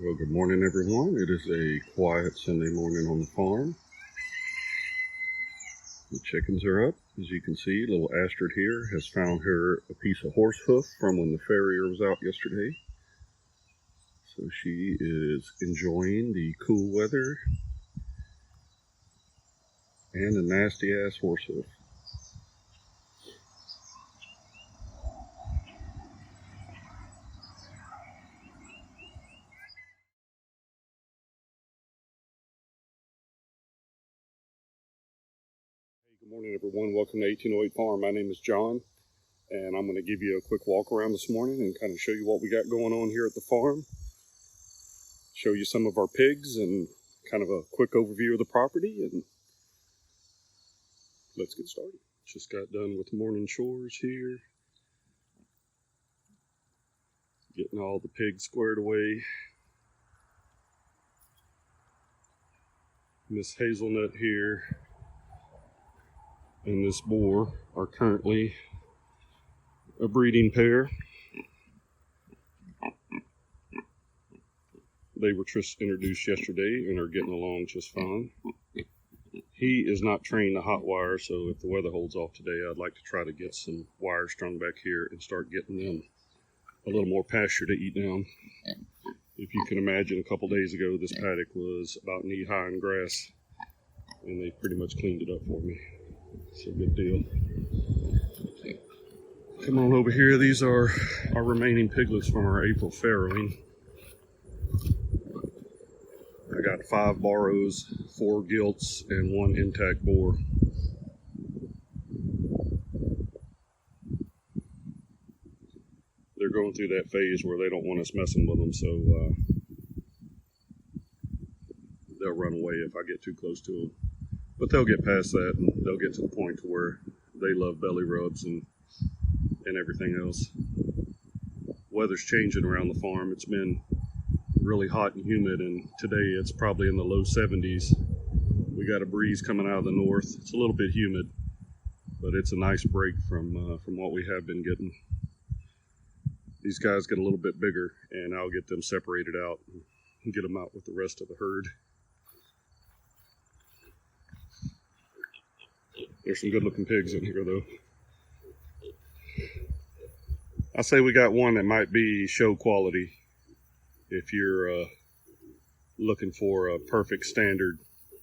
Well, good morning, everyone. It is a quiet Sunday morning on the farm. The chickens are up. As you can see, little Astrid here has found her a piece of horse hoof from when the farrier was out yesterday. So she is enjoying the cool weather and a nasty ass horse hoof. Good morning, everyone. Welcome to 1808 Farm. My name is John, and I'm going to give you a quick walk around this morning and kind of show you what we got going on here at the farm. Show you some of our pigs and kind of a quick overview of the property, and let's get started. Just got done with morning chores here. Getting all the pigs squared away. Miss Hazelnut here and this boar are currently a breeding pair. They were just introduced yesterday and are getting along just fine. He is not trained to hot wire, so if the weather holds off today, I'd like to try to get some wire strung back here and start getting them a little more pasture to eat down. If you can imagine, a couple days ago, this paddock was about knee-high in grass, and they pretty much cleaned it up for me. It's a good deal. Come on over here. These are our remaining piglets from our April farrowing. I got 5 barrows, 4 gilts, and 1 intact boar. They're going through that phase where they don't want us messing with them, so they'll run away if I get too close to them. But they'll get past that, and they'll get to the point to where they love belly rubs and everything else. Weather's changing around the farm. It's been really hot and humid, and today it's probably in the low 70s. We got a breeze coming out of the north. It's a little bit humid, but it's a nice break from what we have been getting. These guys get a little bit bigger, and I'll get them separated out and get them out with the rest of the herd. There's some good looking pigs in here though. I say we got one that might be show quality. If you're looking for a perfect standard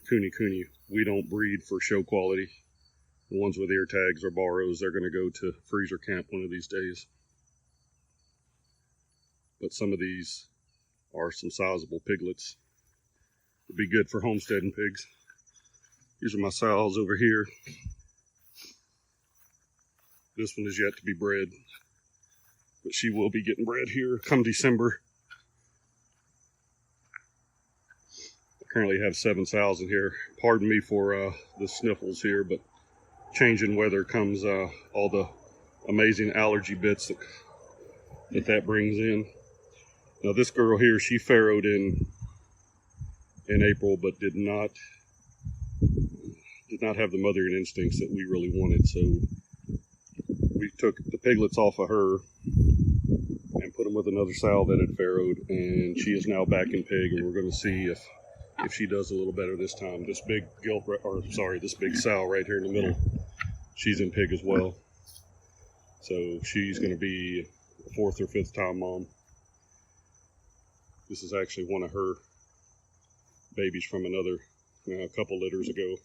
Kunekune, we don't breed for show quality. The ones with ear tags or barrows, they're going to go to freezer camp one of these days. But some of these are some sizable piglets. Would be good for homesteading pigs. These are my sows over here. This one is yet to be bred, but she will be getting bred here come December. I currently have 7 sows in here. Pardon me for the sniffles here, but changing weather comes all the amazing allergy bits that brings in. Now this girl here, she farrowed in April, but did not have the mothering instincts that we really wanted. So we took the piglets off of her and put them with another sow that had farrowed, and she is now back in pig, and we're going to see if she does a little better this time. This big this big sow right here in the middle, she's in pig as well. So she's going to be a 4th or 5th time mom. This is actually one of her babies from a couple litters ago.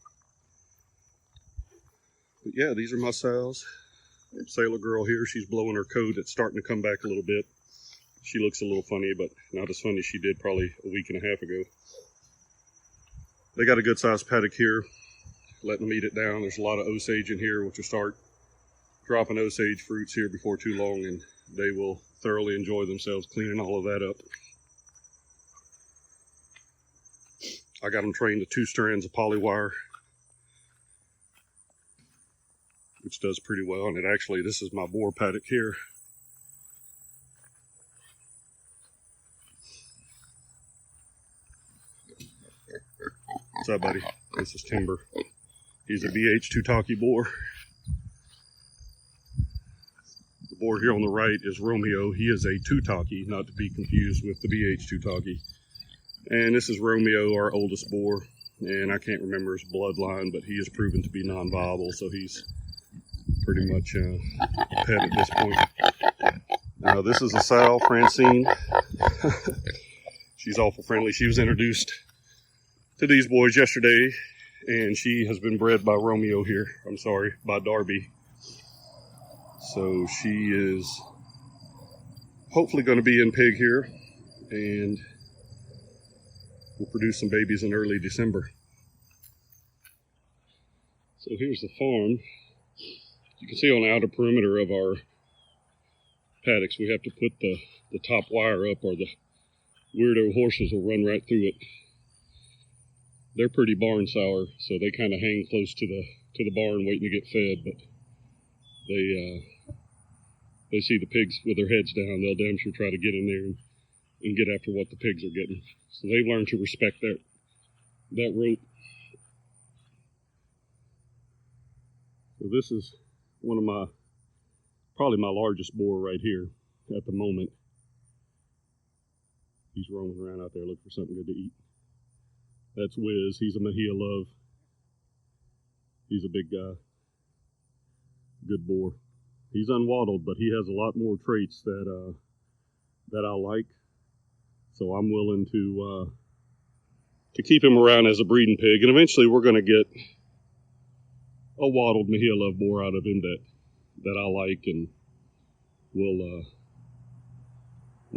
But yeah, these are my sows. Sailor girl here, she's blowing her coat. It's starting to come back a little bit. She looks a little funny, but not as funny as she did probably a week and a half ago. They got a good sized paddock here, letting them eat it down. There's a lot of Osage in here, which will start dropping Osage fruits here before too long, and they will thoroughly enjoy themselves cleaning all of that up. I got them trained to 2 strands of poly wire, which does pretty well. And this is my boar paddock here. What's up, buddy? This is Timber. He's a BH Tutaki boar. The boar here on the right is Romeo. He is a Tutaki, not to be confused with the BH Tutaki. And this is Romeo, our oldest boar, and I can't remember his bloodline, but he is proven to be non-viable, so he's pretty much a pet at this point. Now this is a sow, Francine. She's awful friendly. She was introduced to these boys yesterday, and she has been bred by Romeo here. I'm sorry, by Darby. So she is hopefully going to be in pig here, and we'll produce some babies in early December. So here's the farm. You can see on the outer perimeter of our paddocks, we have to put the top wire up, or the weirdo horses will run right through it. They're pretty barn sour, so they kind of hang close to the barn waiting to get fed, but they see the pigs with their heads down, they'll damn sure try to get in there and get after what the pigs are getting. So they've learned to respect that rope. So this is one of probably my largest boar right here at the moment. He's roaming around out there looking for something good to eat. That's Wiz. He's a Mahia Love. He's a big guy. Good boar. He's unwaddled, but he has a lot more traits that I like. So I'm willing to keep him around as a breeding pig, and eventually we're going to get a waddled Mahia Love boar out of him that I like, and we'll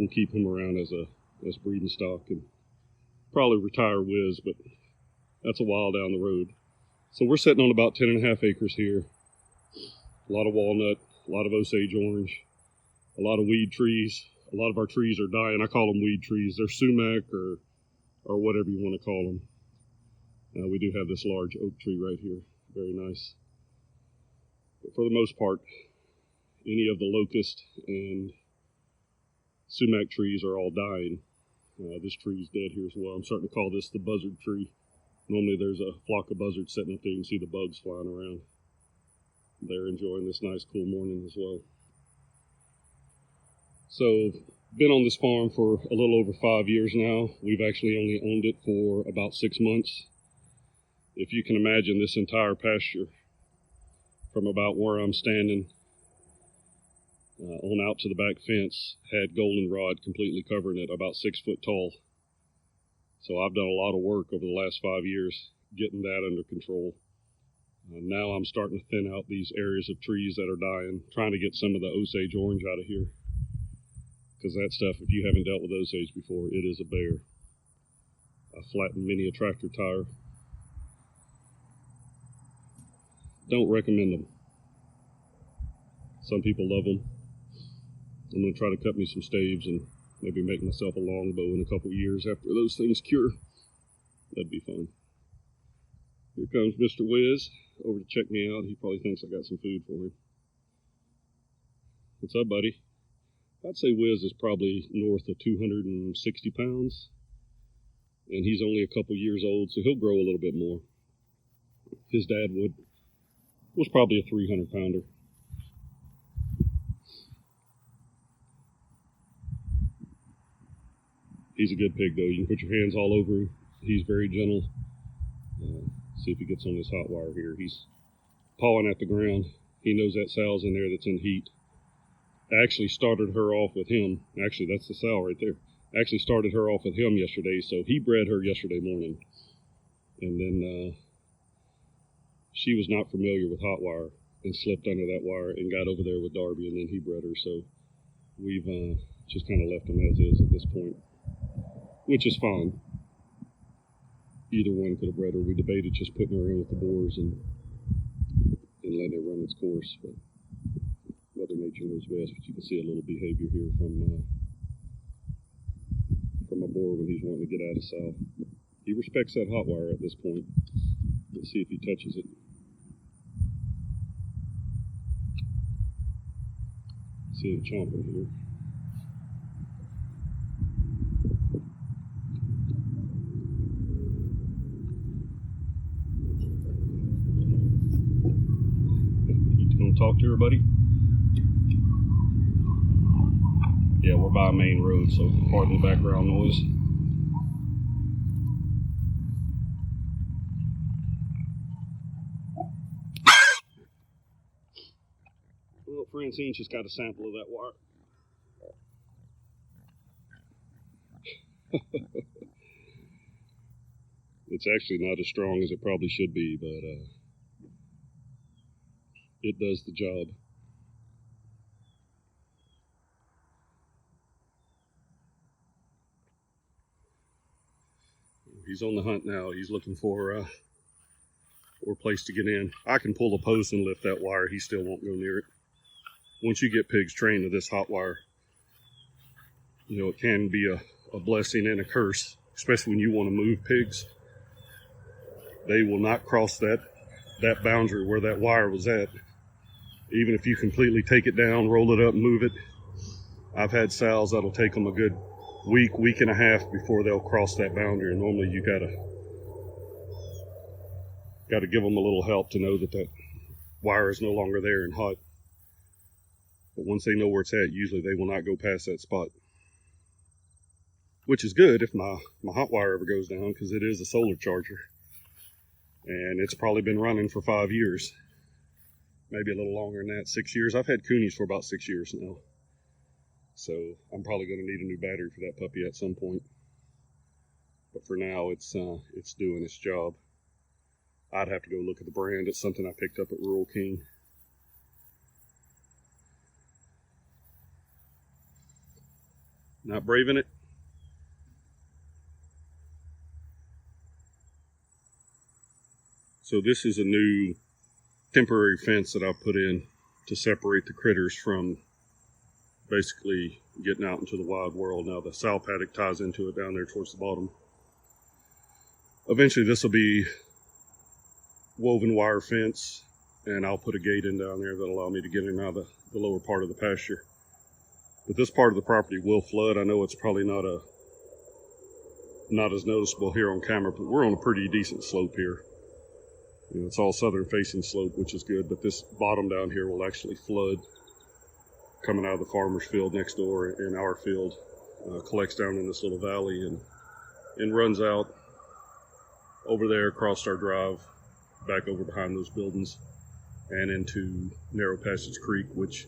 keep him around as breeding stock, and probably retire Wiz, but that's a while down the road. So we're sitting on about 10.5 acres here. A lot of walnut, a lot of Osage orange, a lot of weed trees. A lot of our trees are dying. I call them weed trees. They're sumac or whatever you want to call them. We do have this large oak tree right here. Very nice. But for the most part, any of the locust and sumac trees are all dying. This tree is dead here as well. I'm starting to call this the buzzard tree. Normally there's a flock of buzzards sitting up there. You can see the bugs flying around. They're enjoying this nice cool morning as well. So, been on this farm for a little over 5 years now. We've actually only owned it for about 6 months. If you can imagine, this entire pasture, from about where I'm standing on out to the back fence, had goldenrod completely covering it, about 6 foot tall. So I've done a lot of work over the last 5 years getting that under control. Now I'm starting to thin out these areas of trees that are dying, trying to get some of the Osage orange out of here. Because that stuff, if you haven't dealt with Osage before, it is a bear. I flattened many a tractor tire. Don't recommend them. Some people love them. I'm going to try to cut me some staves and maybe make myself a longbow in a couple years after those things cure. That'd be fun. Here comes Mr. Wiz over to check me out. He probably thinks I got some food for him. What's up, buddy? I'd say Wiz is probably north of 260 pounds, and he's only a couple years old, so he'll grow a little bit more. His dad was probably a 300-pounder. He's a good pig, though. You can put your hands all over him. He's very gentle. See if he gets on this hot wire here. He's pawing at the ground. He knows that sow's in there that's in heat. I actually started her off with him. Actually, that's the sow right there. I actually started her off with him yesterday, so he bred her yesterday morning. And then she was not familiar with hot wire and slipped under that wire and got over there with Darby, and then he bred her. So we've just kind of left them as is at this point, which is fine. Either one could have bred her. We debated just putting her in with the boars and letting it run its course, but Mother Nature knows best. But you can see a little behavior here from a boar when he's wanting to get out of sow. He respects that hot wire at this point. Let's see if he touches it. See him chomping here. Talk to her, buddy. Yeah, we're by a main road, so pardon the background noise. Francine just got a sample of that wire. It's actually not as strong as it probably should be, but it does the job. He's on the hunt now. He's looking for a place to get in. I can pull a post and lift that wire. He still won't go near it. Once you get pigs trained to this hot wire, you know, it can be a blessing and a curse, especially when you want to move pigs. They will not cross that boundary where that wire was at. Even if you completely take it down, roll it up, move it. I've had sows that'll take them a good week and a half before they'll cross that boundary. And normally you gotta give them a little help to know that that wire is no longer there and hot. But once they know where it's at, usually they will not go past that spot. Which is good if my hot wire ever goes down, because it is a solar charger. And it's probably been running for 5 years. Maybe a little longer than that, 6 years. I've had Coonies for about 6 years now. So I'm probably going to need a new battery for that puppy at some point. But for now, it's doing its job. I'd have to go look at the brand. It's something I picked up at Rural King. Not braving it. So this is a new temporary fence that I've put in to separate the critters from basically getting out into the wild world. Now the sow paddock ties into it down there towards the bottom. Eventually this will be woven wire fence, and I'll put a gate in down there that'll allow me to get in out of the lower part of the pasture. But this part of the property will flood. I know it's probably not as noticeable here on camera, but we're on a pretty decent slope here. You know, it's all southern facing slope, which is good, but this bottom down here will actually flood coming out of the farmer's field next door in our field. Collects down in this little valley and runs out over there across our drive, back over behind those buildings and into Narrow Passage Creek, which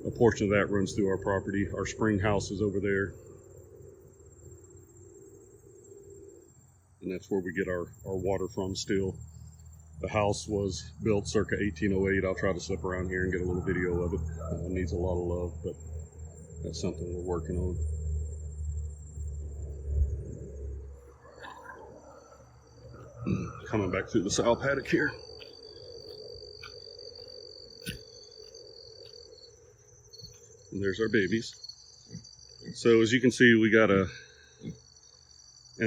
a portion of that runs through our property. Our spring house is over there. And that's where we get our water from still. The house was built circa 1808. I'll try to slip around here and get a little video of it. It needs a lot of love, but that's something we're working on. Coming back through the sow paddock here. And there's our babies. So as you can see, we got an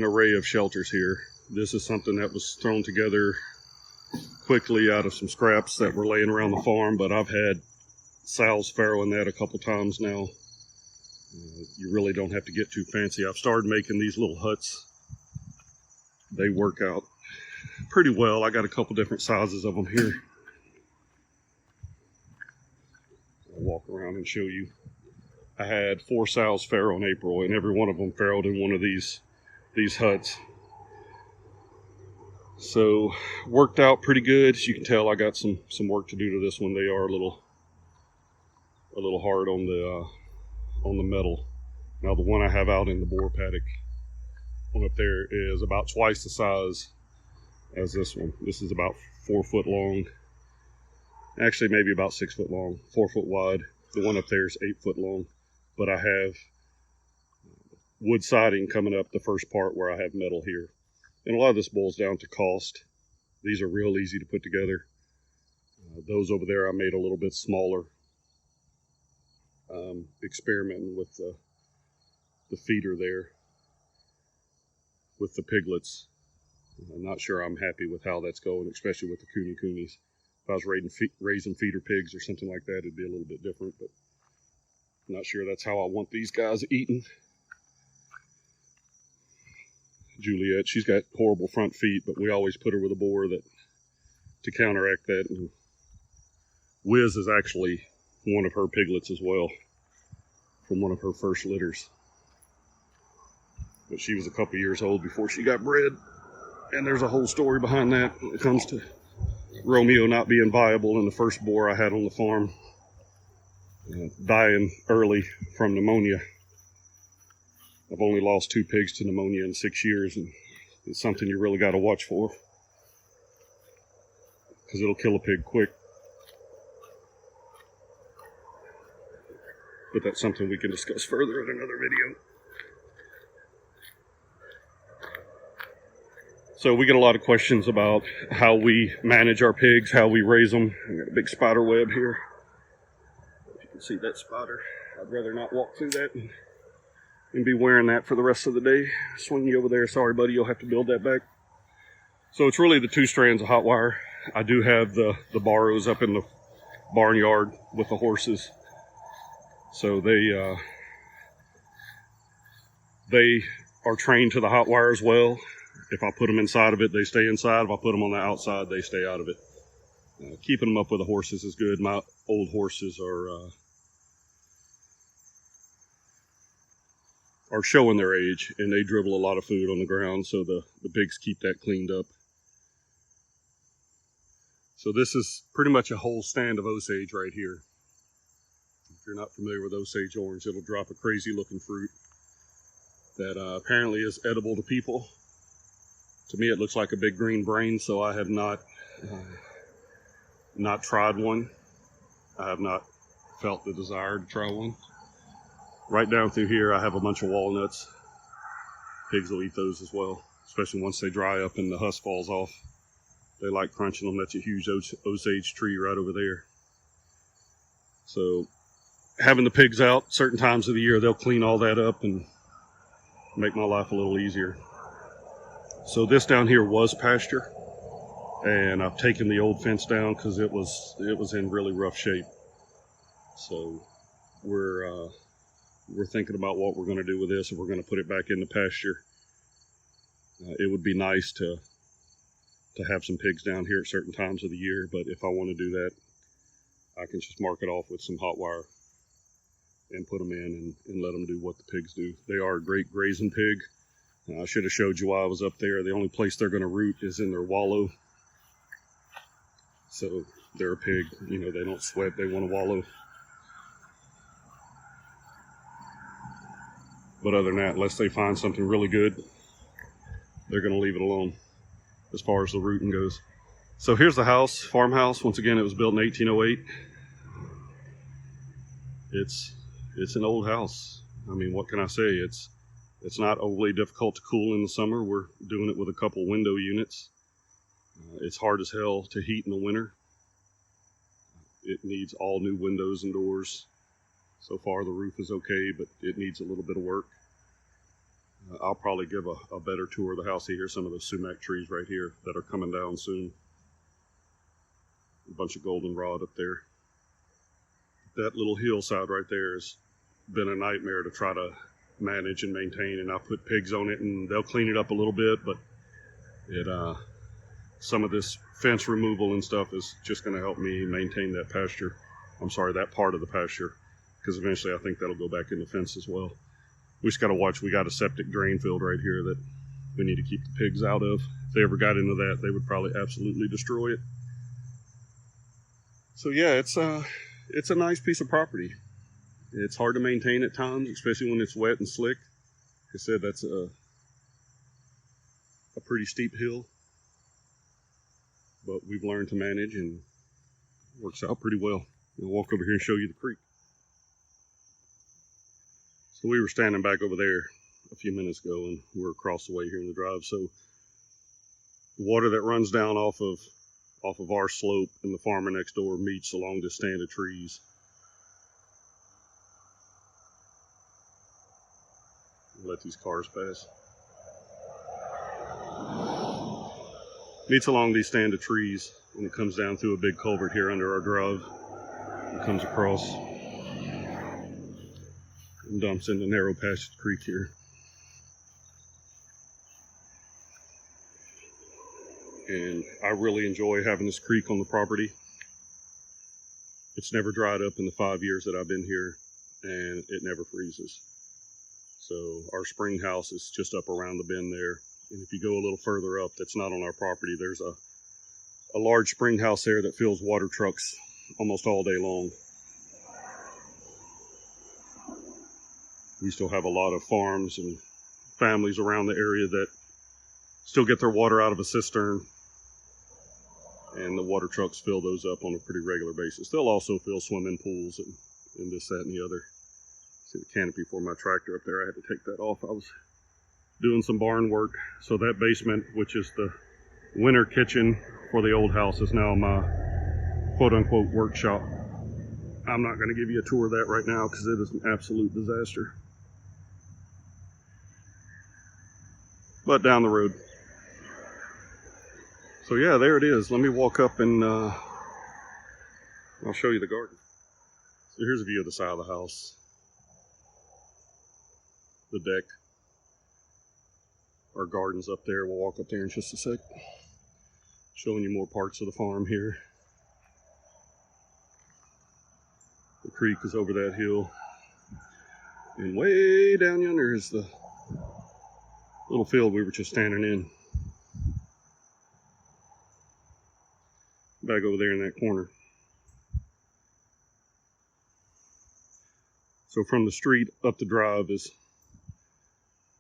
array of shelters here. This is something that was thrown together quickly out of some scraps that were laying around the farm, but I've had sows farrowing that a couple times now. You really don't have to get too fancy. I've started making these little huts. They work out pretty well. I got a couple different sizes of them here. I'll walk around and show you. I had 4 sows farrow in April, and every one of them farrowed in one of these huts. So worked out pretty good. As you can tell, I got some work to do to this one. They are a little hard on the metal. Now the one I have out in the boar paddock, one up there, is about twice the size as this one. This is about 4 foot long. Actually, maybe about 6 foot long, 4 foot wide. The one up there is 8 foot long. But I have wood siding coming up the first part where I have metal here. And a lot of this boils down to cost. These are real easy to put together. Those over there I made a little bit smaller. Experimenting with the feeder there with the piglets. I'm not sure I'm happy with how that's going, especially with the Kunekunes. If I was raising feeder pigs or something like that, it'd be a little bit different, but I'm not sure that's how I want these guys eating. Juliet, she's got horrible front feet, but we always put her with a boar to counteract that. And Wiz is actually one of her piglets as well, from one of her first litters. But she was a couple years old before she got bred, and there's a whole story behind that when it comes to Romeo not being viable and the first boar I had on the farm. dying early from pneumonia. I've only lost 2 pigs to pneumonia in 6 years, and it's something you really got to watch for, because it'll kill a pig quick. But that's something we can discuss further in another video. So we get a lot of questions about how we manage our pigs, how we raise them. I got a big spider web here. If you can see that spider, I'd rather not walk through that and be wearing that for the rest of the day. Swing you over there. Sorry, buddy, you'll have to build that back. So it's really the 2 strands of hot wire. I do have the barrows up in the barnyard with the horses. So they are trained to the hot wire as well. If I put them inside of it, they stay inside. If I put them on the outside, they stay out of it. Keeping them up with the horses is good. My old horses are showing their age, and they dribble a lot of food on the ground, so the pigs keep that cleaned up. So this is pretty much a whole stand of Osage right here. If you're not familiar with Osage orange, it'll drop a crazy looking fruit that apparently is edible to people. To me, it looks like a big green brain, so I have not tried one. I have not felt the desire to try one. Right down through here, I have a bunch of walnuts. Pigs will eat those as well, especially once they dry up and the husk falls off. They like crunching them. That's a huge Osage tree right over there. So having the pigs out certain times of the year, they'll clean all that up and make my life a little easier. So this down here was pasture, and I've taken the old fence down because it was in really rough shape. So we're thinking about what we're going to do with this, if we're going to put it back into pasture. It would be nice to have some pigs down here at certain times of the year, but if I want to do that, I can just mark it off with some hot wire and put them in and let them do what the pigs do. They are a great grazing pig. I should have showed you while I was up there. The only place they're going to root is in their wallow. So they're a pig, you know, they don't sweat, they want to wallow. But other than that, unless they find something really good, they're going to leave it alone as far as the rooting goes. So here's the house, farmhouse. Once again, it was built in 1808. It's an old house. I mean, what can I say? It's not overly difficult to cool in the summer. We're doing it with a couple window units. It's hard as hell to heat in the winter. It needs all new windows and doors. So far the roof is okay, but it needs a little bit of work. I'll probably give a better tour of the house. Here, some of the sumac trees right here that are coming down soon. A bunch of goldenrod up there. That little hillside right there has been a nightmare to try to manage and maintain, and I put pigs on it and they'll clean it up a little bit, but some of this fence removal and stuff is just going to help me maintain that pasture. I'm sorry, that part of the pasture, because eventually I think that'll go back in the fence as well. We just got to watch. We got a septic drain field right here that we need to keep the pigs out of. If they ever got into that, they would probably absolutely destroy it. So yeah, it's a nice piece of property. It's hard to maintain at times, especially when it's wet and slick. Like I said, that's a pretty steep hill, but we've learned to manage and it works out pretty well. I'll walk over here and show you the creek. So we were standing back over there a few minutes ago, and we're across the way here in the drive. So the water that runs down off of our slope and the farmer next door meets along this stand of trees. Let these cars pass. Meets along these stand of trees, and it comes down through a big culvert here under our drive. It comes across and dumps into narrow passage creek here. And I really enjoy having this creek on the property. It's never dried up in the 5 years that I've been here, and it never freezes. So our spring house is just up around the bend there. And if you go a little further up, that's not on our property, there's a large spring house there that fills water trucks almost all day long. We still have a lot of farms and families around the area that still get their water out of a cistern, and the water trucks fill those up on a pretty regular basis. They'll also fill swimming pools and this, that, and the other. See the canopy for my tractor up there. I had to take that off. I was doing some barn work. So that basement, which is the winter kitchen for the old house, is now my quote-unquote workshop. I'm not going to give you a tour of that right now because it is an absolute disaster. But down the road. So yeah, there it is. Let me walk up and I'll show you the garden. So here's a view of the side of the house. The deck. Our garden's up there. We'll walk up there in just a sec. Showing you more parts of the farm here. The creek is over that hill. And way down yonder is the little field we were just standing in. Back over there in that corner. So from the street up the drive is,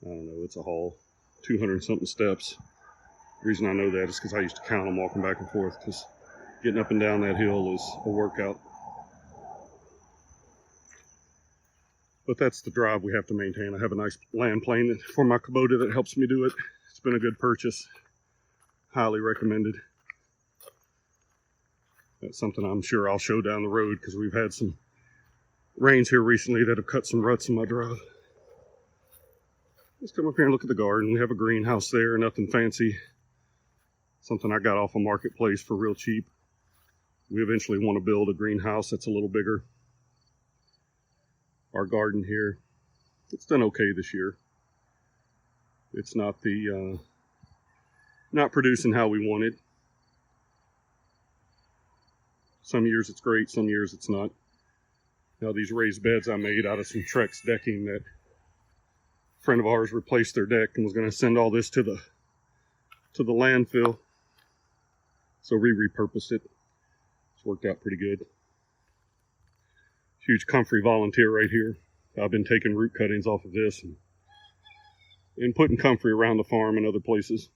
I don't know, it's a haul. 200 something steps. The reason I know that is because I used to count them walking back and forth, because getting up and down that hill is a workout. But that's the drive we have to maintain. I have a nice land plane for my Kubota that helps me do it. It's been a good purchase. Highly recommended. That's something I'm sure I'll show down the road, because we've had some rains here recently that have cut some ruts in my drive. Let's come up here and look at the garden. We have a greenhouse there, nothing fancy. Something I got off a marketplace for real cheap. We eventually want to build a greenhouse that's a little bigger. Our garden here, it's done okay this year. It's not not producing how we wanted. Some years it's great, some years it's not. Now these raised beds I made out of some Trex decking that a friend of ours replaced their deck and was going to send all this to the landfill. So we repurposed it. It's worked out pretty good. Huge comfrey volunteer right here. I've been taking root cuttings off of this and putting comfrey around the farm and other places.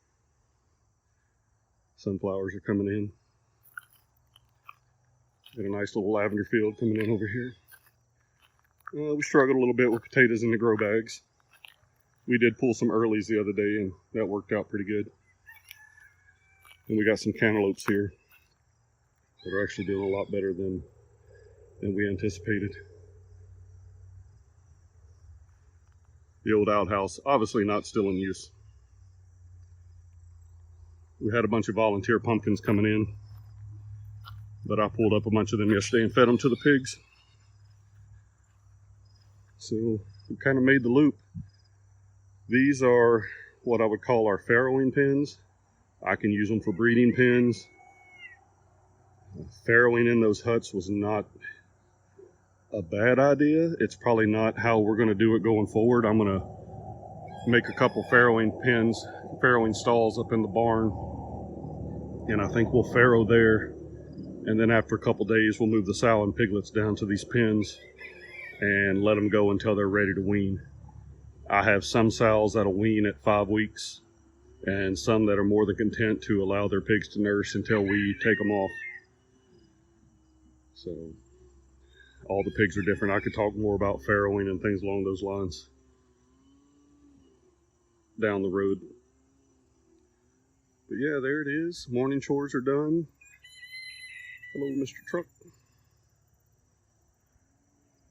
Sunflowers are coming in. Got a nice little lavender field coming in over here. We struggled a little bit with potatoes in the grow bags. We did pull some earlies the other day, and that worked out pretty good. And we got some cantaloupes here that are actually doing a lot better than we anticipated. The old outhouse, obviously not still in use. We had a bunch of volunteer pumpkins coming in, but I pulled up a bunch of them yesterday and fed them to the pigs. So we kind of made the loop. These are what I would call our farrowing pens. I can use them for breeding pens. Farrowing in those huts was not a bad idea. It's probably not how we're going to do it going forward. I'm going to make a couple farrowing pens, farrowing stalls up in the barn, and I think we'll farrow there, and then after a couple days we'll move the sow and piglets down to these pens and let them go until they're ready to wean. I have some sows that'll wean at 5 weeks and some that are more than content to allow their pigs to nurse until we take them off. So all the pigs are different. I could talk more about farrowing and things along those lines down the road. But yeah, there it is. Morning chores are done. Hello, Mr. Truck.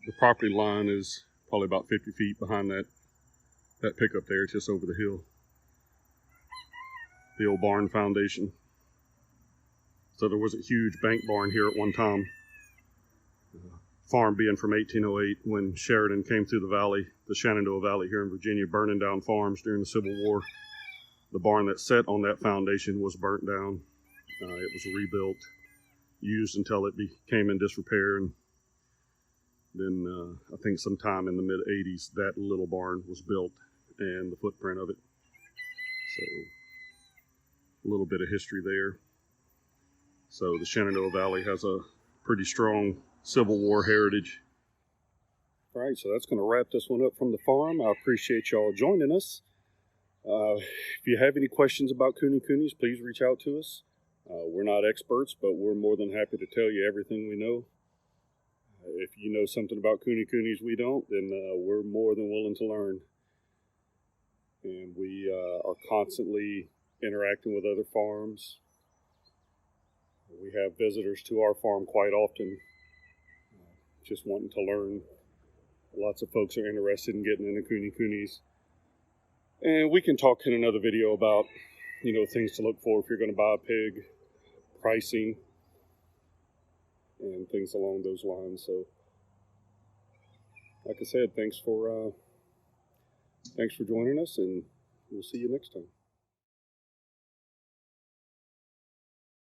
The property line is probably about 50 feet behind that pickup there. It's just over the hill. The old barn foundation. So there was a huge bank barn here at one time. Farm being from 1808 when Sheridan came through the valley, the Shenandoah Valley here in Virginia, burning down farms during the Civil War. The barn that sat on that foundation was burnt down. It was rebuilt, used until it became in disrepair, and then I think sometime in the mid-80s that little barn was built and the footprint of it. So a little bit of history there. So the Shenandoah Valley has a pretty strong Civil War heritage. All right, so that's going to wrap this one up from the farm. I appreciate y'all joining us. If you have any questions about kunekunes, please reach out to us. We're not experts, but we're more than happy to tell you everything we know. If you know something about kunekunes we don't, then we're more than willing to learn. And we are constantly interacting with other farms. We have visitors to our farm quite often, just wanting to learn. Lots of folks are interested in getting into kunekunes. And we can talk in another video about, things to look for if you're going to buy a pig, pricing, and things along those lines. So, like I said, thanks for joining us, and we'll see you next time.